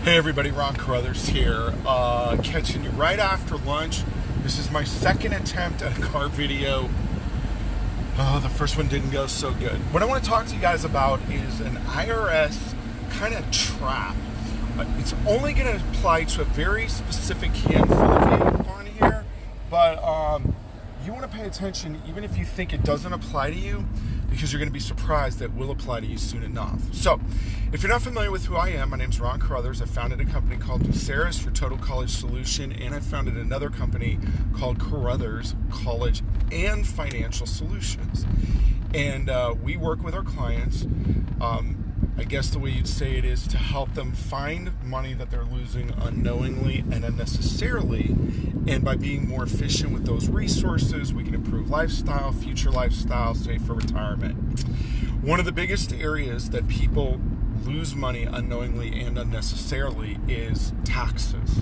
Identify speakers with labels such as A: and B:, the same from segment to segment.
A: Hey everybody, Ron Carruthers here, catching you right after lunch. This is my second attempt at a car video. The first one didn't go so good. What I want to talk to you guys about is an IRS kind of trap. It's only going to apply to a very specific handful of you on here, but you want to pay attention even if you think it doesn't apply to you, because you're going to be surprised that it will apply to you soon enough. So, if you're not familiar with who I am, my name's Ron Carruthers. I founded a company called Buceris for Total College Solution, and I founded another company called Carruthers College and Financial Solutions. And we work with our clients, I guess the way you'd say it is to help them find money that they're losing unknowingly and unnecessarily. And by being more efficient with those resources, we can improve lifestyle, future lifestyle, save for retirement. One of the biggest areas that people lose money unknowingly and unnecessarily is taxes.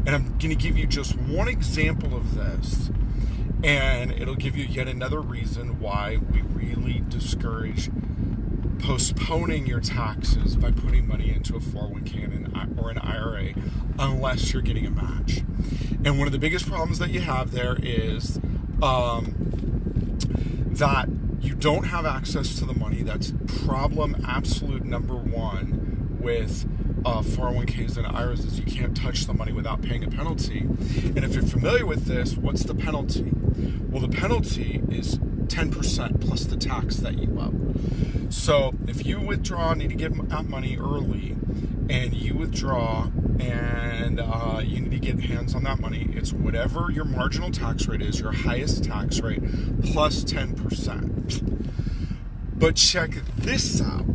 A: And I'm going to give you just one example of this, and it'll give you yet another reason why we really discourage postponing your taxes by putting money into a 401k or an IRA unless you're getting a match. And one of the biggest problems that you have there is that you don't have access to the money. That's problem absolute number one with 401ks and IRAs, is you can't touch the money without paying a penalty. And if you're familiar with this, what's the penalty? Well, the penalty is 10% plus the tax that you owe. So if you withdraw, need to get out money early, and you withdraw and you need to get hands on that money, it's whatever your marginal tax rate is, your highest tax rate, plus 10%. But check this out.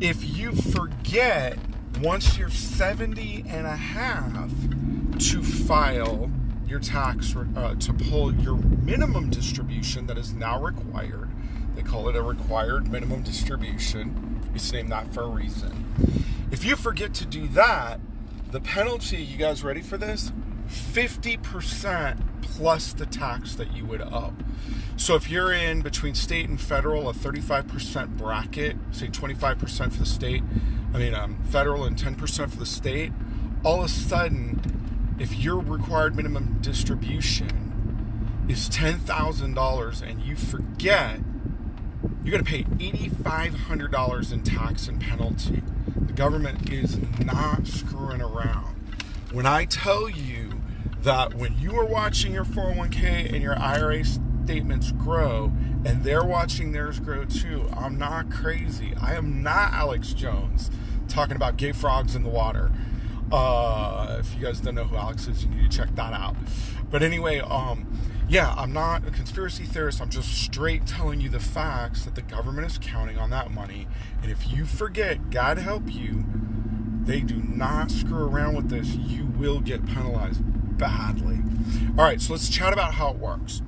A: If you forget, once you're 70 and a half, to file your tax, to pull your minimum distribution that is now required. They call it a required minimum distribution. It's named that for a reason. If you forget to do that, the penalty, you guys ready for this? 50% plus the tax that you would owe. So if you're in between state and federal, a 35% bracket, say 25% for the state, federal and 10% for the state, all of a sudden, if your required minimum distribution is $10,000 and you forget, you're going to pay $8,500 in tax and penalty. The government is not screwing around. When I tell you that when you are watching your 401k and your IRA statements grow, and they're watching theirs grow too, I'm not crazy. I am not Alex Jones talking about gay frogs in the water. If you guys don't know who Alex is, you need to check that out. But anyway, I'm not a conspiracy theorist. I'm just straight telling you the facts that the government is counting on that money. And if you forget, God help you, they do not screw around with this. You will get penalized badly. All right, so let's chat about how it works.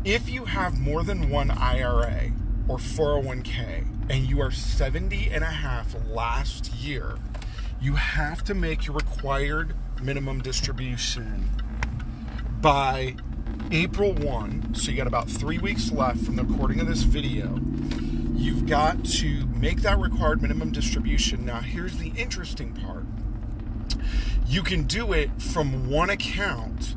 A: If you have more than one IRA or 401k and you are 70 and a half last year, you have to make your required minimum distribution by April 1, so you got about 3 weeks left from the recording of this video. You've got to make that required minimum distribution. Now, here's the interesting part. You can do it from one account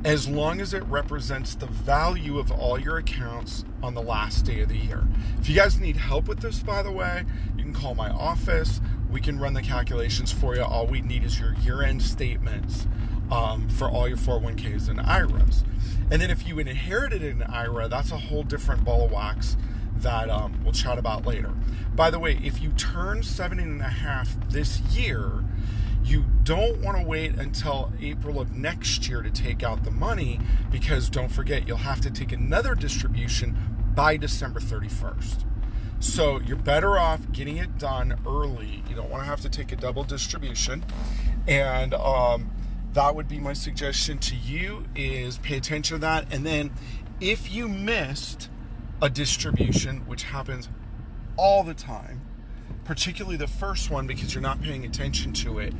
A: as long as it represents the value of all your accounts on the last day of the year. If you guys need help with this, by the way, you can call my office. We can run the calculations for you. All we need is your year-end statements for all your 401ks and IRAs. And then if you inherited an IRA, that's a whole different ball of wax that we'll chat about later. By the way, if you turn 70 and a half this year, you don't want to wait until April of next year to take out the money, because don't forget, you'll have to take another distribution by December 31st. So you're better off getting it done early. You don't want to have to take a double distribution. And that would be my suggestion to you, is pay attention to that. And then if you missed a distribution, which happens all the time, particularly the first one because you're not paying attention to it,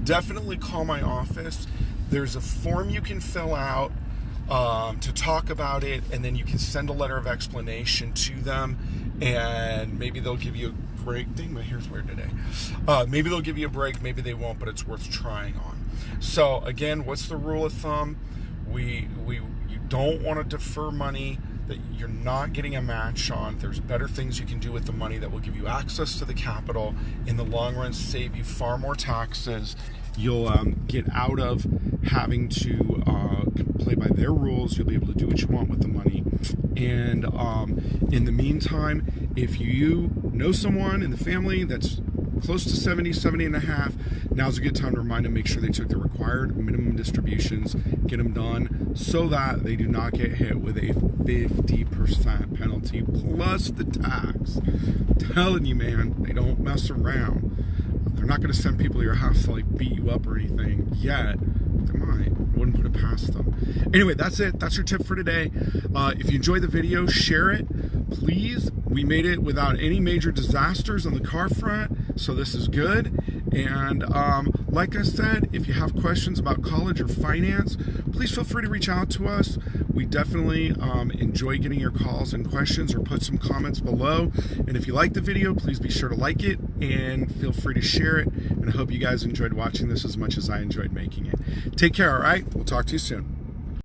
A: definitely call my office. There's a form you can fill out to talk about it, and then you can send a letter of explanation to them, and maybe they'll give you a break. Dang, my hair's weird today. Maybe they'll give you a break, maybe they won't, but it's worth trying on. So again, what's the rule of thumb? You don't want to defer money that you're not getting a match on. There's better things you can do with the money that will give you access to the capital, in the long run save you far more taxes. You'll get out of having to play by their rules. You'll be able to do what you want with the money. And in the meantime, if you know someone in the family that's close to 70 and a half, now's a good time to remind them, make sure they took the required minimum distributions, get them done so that they do not get hit with a 50% penalty plus the tax. I'm telling you, man, they don't mess around. They're not going to send people to your house to like beat you up or anything yet. They might. I wouldn't put it past them. Anyway, that's it. That's your tip for today. If you enjoyed the video, share it, please. We made it without any major disasters on the car front, so this is good. And like I said, if you have questions about college or finance, please feel free to reach out to us. We definitely enjoy getting your calls and questions, or put some comments below. And if you like the video, please be sure to like it and feel free to share it. And I hope you guys enjoyed watching this as much as I enjoyed making it. Take care, all right? We'll talk to you soon.